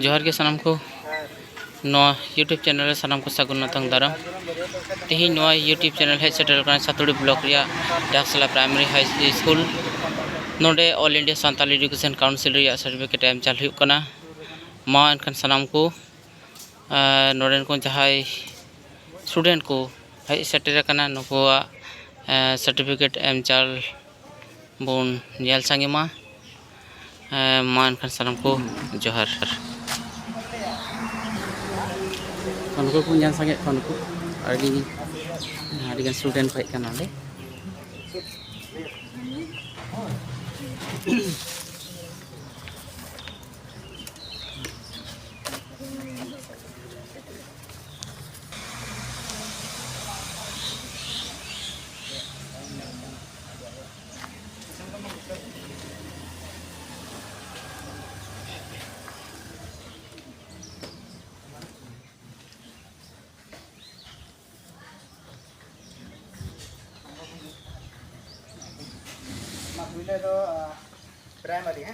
जोहार के सानाम को यूट्यूब चैनल सानाम को सगुन नतंग दाराम तेहिं यूट्यूब चैनल है सेटल करना सातुड़ी ब्लॉक रिया डाक्सला प्राइमरी हाई स्कूल नोडे all India Santal education council रिया सर्टिफिकेट एम चाल हुयुग कना मा एनखान सानाम को नोडेन को जहाय स्टूडेंट को है सेटर कना नुकुआ सर्टिफिकेट एम चाल बोन नेल सांगे मा एनखान सानाम को जोहार उनको को जान संगे उनको आदि स्टूडेंट को कना ले प्राइमरी है।